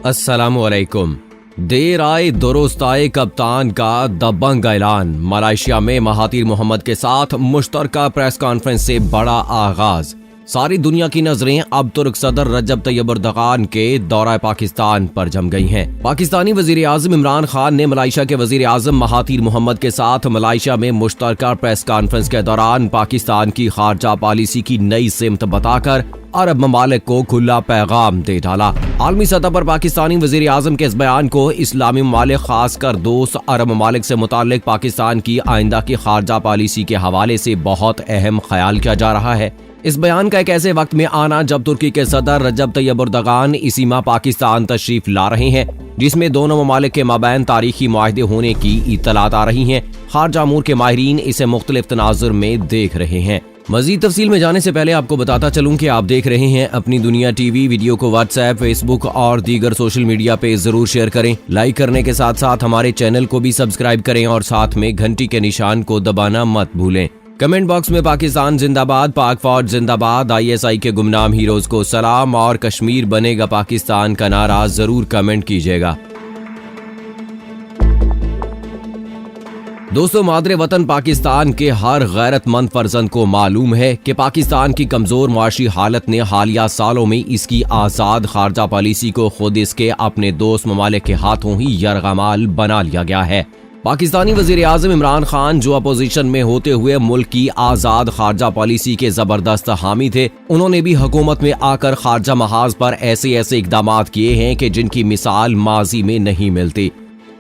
अस्सलामुअलैकुम। देर आए दुरुस्त आए कप्तान का दबंग ऐलान। मलेशिया में महातिर मोहम्मद के साथ मुश्तरका प्रेस कॉन्फ्रेंस से बड़ा आगाज। सारी दुनिया की नजरें अब तुर्क सदर रजब तैयब एर्दोगान के दौरा पाकिस्तान पर जम गई हैं। पाकिस्तानी वजीर आजम इमरान खान ने मलेशिया के वजीर आजम महातिर मोहम्मद के साथ मलेशिया में मुश्तरका प्रेस कॉन्फ्रेंस के दौरान पाकिस्तान की खारजा पॉलिसी की नई सिमत बताकर अरब ममालिक को खुला पैगाम दे डाला। आलमी सतह पर पाकिस्तानी वजीर आजम के इस बयान को इस्लामी ममालिक खासकर दोस्त अरब ममालिक से मुताल्लिक पाकिस्तान की आइंदा की खारजा पॉलिसी के हवाले से बहुत अहम ख्याल किया जा रहा है। इस बयान का एक ऐसे वक्त में आना जब तुर्की के सदर रजब तैयब एर्दोगान इसी माह पाकिस्तान तशरीफ ला रहे हैं, जिसमें दोनों ममालिक के माबैन तारीखी मुआहदे होने की इत्तलात आ रही हैं। खारजा अमूर के माहिरीन इसे मुख्तलिफ तनाजुर में देख रहे हैं। मजीद तफसील में जाने से पहले आपको बताता चलूं कि आप देख रहे हैं अपनी दुनिया टीवी। वीडियो को व्हाट्सएप, फेसबुक और दीगर सोशल मीडिया पे जरूर शेयर करें। लाइक करने के साथ साथ हमारे चैनल को भी सब्सक्राइब करें और साथ में घंटी के निशान को दबाना मत भूलें। कमेंट बॉक्स में पाकिस्तान जिंदाबाद, पाक फौज जिंदाबाद, ISI के गुमनाम हीरोज को सलाम और कश्मीर बनेगा पाकिस्तान का नारा जरूर कमेंट कीजिएगा। दोस्तों, मादरे वतन पाकिस्तान के हर गैरतमंद फर्जंद को मालूम है कि पाकिस्तान की कमजोर मुआशी हालत ने हालिया सालों में इसकी आजाद खारजा पॉलिसी को खुद इसके अपने दोस्त ममालिक के हाथों ही यरगमाल बना लिया गया है। पाकिस्तानी वजीर आजम इमरान खान, जो अपोजिशन में होते हुए मुल्क की आजाद खारजा पॉलिसी के जबरदस्त हामी थे, उन्होंने भी हुकूमत में आकर खारजा महाज पर ऐसे ऐसे इकदाम किए हैं कि जिनकी मिसाल माजी में नहीं मिलती।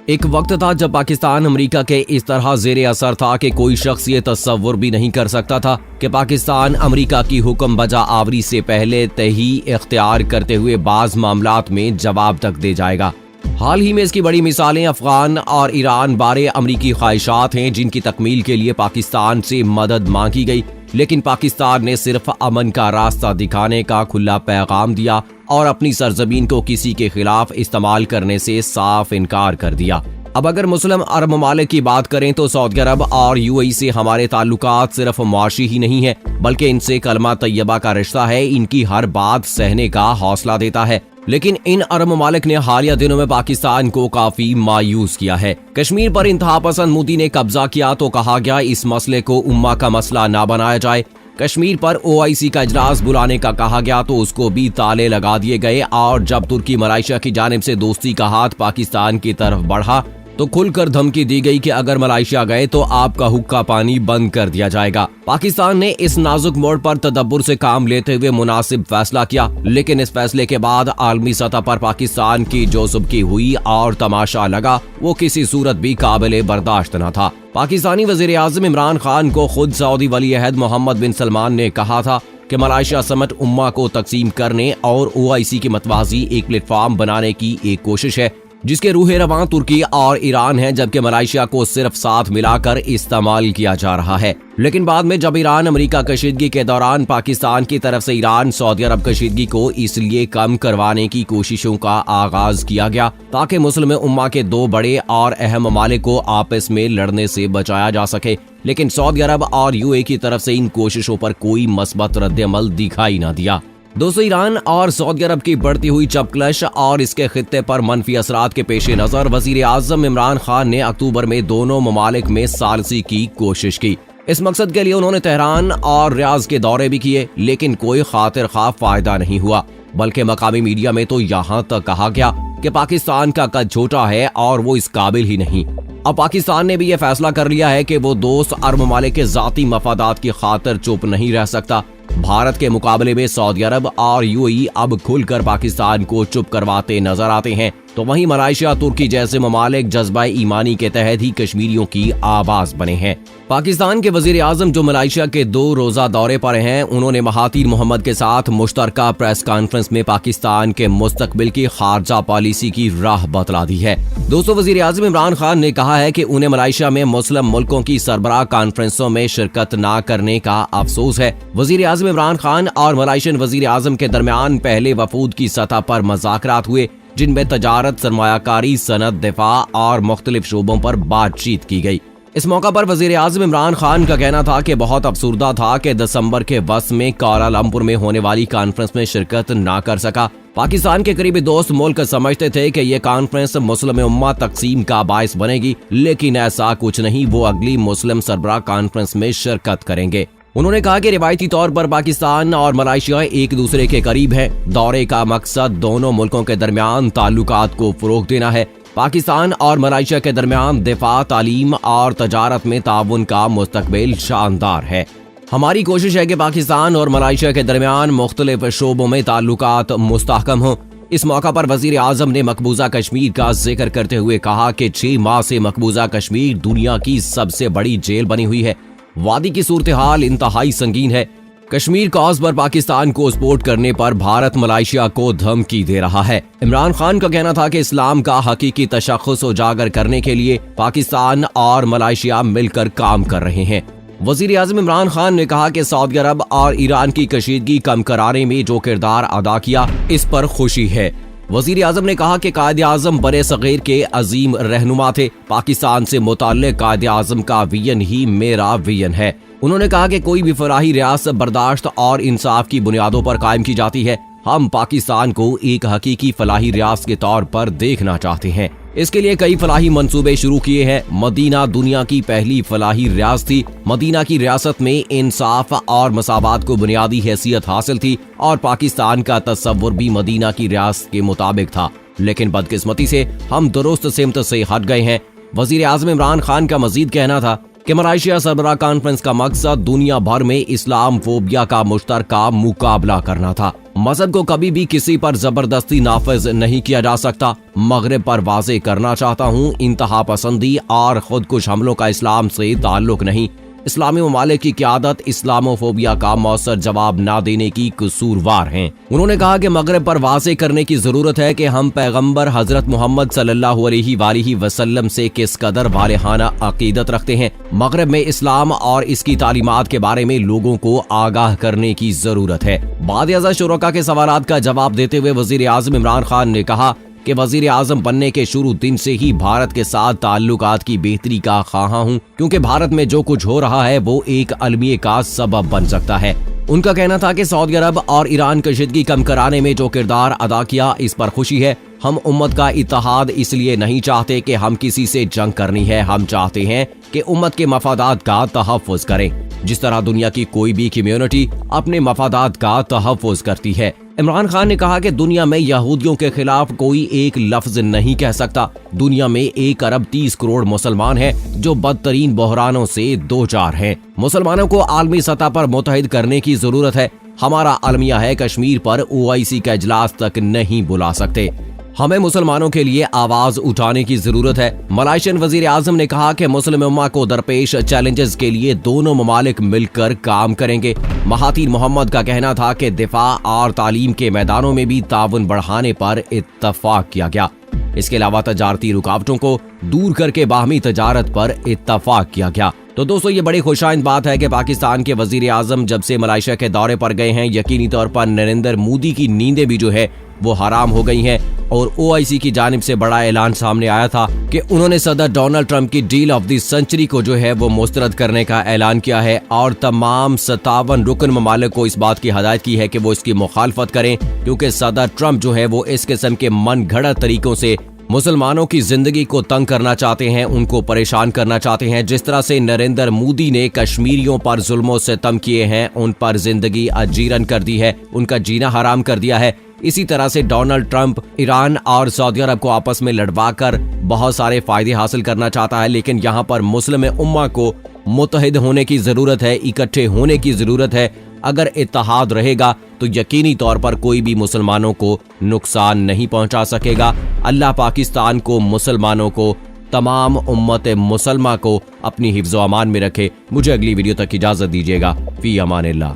एक वक्त था जब पाकिस्तान अमेरिका के इस तरह जेरे असर था कि कोई शख्स ये तस्वुर भी नहीं कर सकता था कि पाकिस्तान अमेरिका की हुक्म बजा आवरी से पहले तही इख्तियार करते हुए बाज मामलात में जवाब तक दे जाएगा। हाल ही में इसकी बड़ी मिसालें अफगान और ईरान बारे अमरीकी ख्वाहिशात हैं, जिनकी तकमील के लिए पाकिस्तान से मदद मांगी गई, लेकिन पाकिस्तान ने सिर्फ अमन का रास्ता दिखाने का खुला पैगाम दिया और अपनी सरजमीन को किसी के खिलाफ इस्तेमाल करने से साफ इनकार कर दिया। अब अगर मुस्लिम अरब ममालिक की बात करें तो सऊदी अरब और UAE से हमारे ताल्लुकात सिर्फ मुआशी ही नहीं है, बल्कि इनसे कलमा तैयबा का रिश्ता है। इनकी हर बात सहने का हौसला देता है। लेकिन इन अरब ममालिक ने हालिया दिनों में पाकिस्तान को काफी मायूस किया है। कश्मीर पर इंतहा पसंद मोदी ने कब्जा किया तो कहा गया इस मसले को उम्मा का मसला ना बनाया जाए। कश्मीर पर OIC का इजलास बुलाने का कहा गया तो उसको भी ताले लगा दिए गए। और जब तुर्की मलेशिया की जानिब से दोस्ती का हाथ पाकिस्तान की तरफ बढ़ा तो खुलकर धमकी दी गई कि अगर मलेशिया गए तो आपका हुक्का पानी बंद कर दिया जाएगा। पाकिस्तान ने इस नाजुक मोड़ पर तदब्बुर से काम लेते हुए मुनासिब फैसला किया, लेकिन इस फैसले के बाद आलमी सतह पर पाकिस्तान की जो सुबकी हुई और तमाशा लगा वो किसी सूरत भी काबिल बर्दाश्त न था। पाकिस्तानी वजीर आजम इमरान खान को खुद सऊदी वली अहद मोहम्मद बिन सलमान ने कहा था कि मलेशिया समेत उम्मा को तकसीम करने और OIC के मतवाजी एक प्लेटफॉर्म बनाने की एक कोशिश है, जिसके रूह रवां तुर्की और ईरान है, जबकि मलेशिया को सिर्फ साथ मिलाकर इस्तेमाल किया जा रहा है। लेकिन बाद में जब ईरान अमेरिका कशीदगी के दौरान पाकिस्तान की तरफ से ईरान सऊदी अरब कशीदगी को इसलिए कम करवाने की कोशिशों का आगाज किया गया ताकि मुस्लिम उम्मा के दो बड़े और अहम ममालिक को आपस में लड़ने से बचाया जा सके, लेकिन सऊदी अरब और UAE की तरफ से इन कोशिशों पर कोई मस्बत रद्द-ए-अमल दिखाई न दिया। दोस्तों, ईरान और सऊदी अरब की बढ़ती हुई चपकलश और इसके खित्ते पर मनफी असरात के पेश नजर वजीर आजम इमरान खान ने अक्टूबर में दोनों ममालिक में सालसी की कोशिश की। इस मकसद के लिए उन्होंने तेहरान और रियाज के दौरे भी किए, लेकिन कोई खातिर खा फायदा नहीं हुआ। बल्कि मकामी मीडिया में तो यहाँ तक कहा गया कि पाकिस्तान का कद छोटा है और वो इस काबिल ही नहीं। अब पाकिस्तान ने भी यह फैसला कर लिया है कि वो दोस्त अरब ममालिक के जाती मफादात की खातिर चुप नहीं रह सकता। भारत के मुकाबले में सऊदी अरब और UAE अब खुलकर पाकिस्तान को चुप करवाते नजर आते हैं, तो वहीं मलेशिया, तुर्की जैसे ममालिक जज्बा ईमानी के तहत ही कश्मीरियों की आवाज बने हैं। पाकिस्तान के वजीर आजम जो मलेशिया के 2 रोजा दौरे पर हैं, उन्होंने महातिर मोहम्मद के साथ मुश्तरका प्रेस कॉन्फ्रेंस में पाकिस्तान के मुस्तकबिल की खारजा पॉलिसी की राह बतला दी है। दोस्तों, वजीर आजम इमरान खान ने कहा है कि उन्हें मलेशिया में मुस्लिम मुल्कों की सरबराह कॉन्फ्रेंसों में शिरकत न करने का अफसोस है। वजीर आजम इमरान खान और मलेशियन वजीर आजम के दरमियान पहले वफूद की सतह पर मुज़ाकरात हुए, जिनमें तजारत, सरमायाकारी, सनत, दिफा और मुख्तलिफ शोबों पर बातचीत की गई। इस मौका पर वजीर आजम इमरान खान का कहना था कि बहुत अफसुर्दा था कि दिसंबर के वस्त में कुआलालंपुर में होने वाली कॉन्फ्रेंस में शिरकत ना कर सका, पाकिस्तान के करीबी दोस्त मुल्क समझते थे कि ये कॉन्फ्रेंस मुस्लिम उम्मा तकसीम का बायस बनेगी, लेकिन ऐसा कुछ नहीं। वो अगली मुस्लिम सरबराह कॉन्फ्रेंस में शिरकत करेंगे। उन्होंने कहा कि रिवायती तौर पर पाकिस्तान और मलेशिया एक दूसरे के करीब हैं। दौरे का मकसद दोनों मुल्कों के दरमियान ताल्लुकात को फरोग देना है। पाकिस्तान और मलेशिया के दरमियान दिफा, तालीम और तजारत में ताउन का मुस्तकबिल शानदार है। हमारी कोशिश है कि पाकिस्तान और मलेशिया के दरमियान मुख्तलिफ शोबों में ताल्लुकात मुस्तहकम हों। इस मौका पर वजीर आजम ने मकबूजा कश्मीर का जिक्र करते हुए कहा कि 6 माह से मकबूजा कश्मीर दुनिया की सबसे बड़ी जेल बनी हुई है। वादी की सूरत हाल इंतहाई संगीन है। कश्मीर कॉज पर पाकिस्तान को सपोर्ट करने पर भारत मलेशिया को धमकी दे रहा है। इमरान खान का कहना था कि इस्लाम का हकीकी तशख्खुस उजागर करने के लिए पाकिस्तान और मलेशिया मिलकर काम कर रहे हैं। वजीर आजम इमरान खान ने कहा कि सऊदी अरब और ईरान की कशीदगी कम कराने में जो किरदार अदा किया, इस पर खुशी है। वजीर आजम ने कहा कि कायदे आजम बरे सगीर के अजीम रहनुमा थे। पाकिस्तान से मुताल्लिक कायदे आजम का विजन ही मेरा विजन है। उन्होंने कहा कि कोई भी फलाही रियासत बर्दाश्त और इंसाफ की बुनियादों पर कायम की जाती है। हम पाकिस्तान को एक हकीकी फलाही रियासत के तौर पर देखना चाहते हैं। इसके लिए कई फलाही मंसूबे शुरू किए हैं। मदीना दुनिया की पहली फलाही रियासत थी। मदीना की रियासत में इंसाफ और मसावात को बुनियादी हैसियत हासिल थी और पाकिस्तान का तस्वुर भी मदीना की रियासत के मुताबिक था, लेकिन बदकिस्मती से हम दुरुस्त सिमत से हट गए हैं। वजीर आजम इमरान खान का मजीद कहना था कि मलेशिया सरबराह कॉन्फ्रेंस का मकसद दुनिया भर में इस्लाम फोबिया का मुश्तरका मुकाबला करना था। मजहब को कभी भी किसी पर जबरदस्ती नाफिज नहीं किया जा सकता। मगरिब पर वाजे करना चाहता हूँ, इंतहा पसंदी और खुदकुश हमलों का इस्लाम से ताल्लुक नहीं। इस्लामी ममालिक की क़यादत इस्लामोफोबिया का मौसर जवाब न देने की कसूरवार हैं। उन्होंने कहा कि मगरिब पर वाजे करने की जरूरत है कि हम पैगंबर हजरत मोहम्मद सल्लल्लाहु अलैहि वसल्लम से किस कदर वालिहाना अकीदत रखते हैं। मगरिब में इस्लाम और इसकी तालीमात के बारे में लोगों को आगाह करने की जरूरत है। बाद शुरका के सवालात का जवाब देते हुए वजीर आजम इमरान खान ने कहा कि वजीर आजम बनने के शुरू दिन से ही भारत के साथ ताल्लुकात की बेहतरी का ख्वाहा हूँ, क्योंकि भारत में जो कुछ हो रहा है वो एक अलमिये का सबब बन सकता है। उनका कहना था कि सऊदी अरब और ईरान कशीदगी कम कराने में जो किरदार अदा किया, इस पर खुशी है। हम उम्मत का इत्तेहाद इसलिए नहीं चाहते कि हम किसी से जंग करनी है। हम चाहते हैं कि उम्मत के मफादात का तहफ़्फ़ुज़ करें, जिस तरह दुनिया की कोई भी कम्युनिटी अपने मफादात का तहफ़्फ़ुज़ करती है। इमरान खान ने कहा कि दुनिया में यहूदियों के खिलाफ कोई एक लफ्ज नहीं कह सकता। दुनिया में 1 अरब 30 करोड़ मुसलमान हैं जो बदतरीन बहरानों से दो चार हैं। मुसलमानों को आलमी सतह पर मुत्तहिद करने की जरूरत है। हमारा अलमिया है कश्मीर पर OIC का इजलास तक नहीं बुला सकते। हमें मुसलमानों के लिए आवाज उठाने की जरूरत है। मलेशियन वजीर आजम ने कहा कि मुस्लिम उम्मा को दरपेश चैलेंजेस के लिए दोनों ममालिक मिलकर काम करेंगे। महातीर मोहम्मद का कहना था कि दिफा और तालीम के मैदानों में भी ताउन बढ़ाने पर इत्तफाक किया गया। इसके अलावा तजारती रुकावटों को दूर करके बाहमी तजारत पर इत्तफाक किया गया। तो दोस्तों, ये बड़ी खुशाइंद बात है कि पाकिस्तान के वजीर आजम जब से मलेशिया के दौरे पर गए हैं, यकीनी तौर पर नरेंद्र मोदी की नींदें भी जो है वो हराम हो गई हैं। और OIC की जानिब से बड़ा ऐलान सामने आया था कि उन्होंने सदर डोनाल्ड ट्रंप की डील ऑफ द सेंचुरी को जो है वो मुस्तरद करने का ऐलान किया है और तमाम 57 रुकन ममालिक को इस बात की हदायत की है कि वो इसकी मुखालफत करें, क्योंकि सदर ट्रंप जो है वो इस किस्म के मन घड़त तरीकों से मुसलमानों की जिंदगी को तंग करना चाहते हैं, उनको परेशान करना चाहते हैं। जिस तरह से नरेंद्र मोदी ने कश्मीरियों पर जुल्मों से तम किए हैं, उन पर जिंदगी अजीरन कर दी है, उनका जीना हराम कर दिया है, इसी तरह से डोनाल्ड ट्रंप ईरान और सऊदी अरब को आपस में लड़वाकर बहुत सारे फायदे हासिल करना चाहता है। लेकिन यहाँ पर मुस्लिम उम्मा को मुत्तहिद होने की जरूरत है, इकट्ठे होने की जरूरत है। अगर इत्तेहाद रहेगा तो यकीनी तौर पर कोई भी मुसलमानों को नुकसान नहीं पहुंचा सकेगा। अल्लाह पाकिस्तान को, मुसलमानों को, तमाम उम्मत मुसलमा को अपनी हिफ्ज़ व अमान में रखे। मुझे अगली वीडियो तक इजाजत दीजिएगा। फी अमानिल्लाह।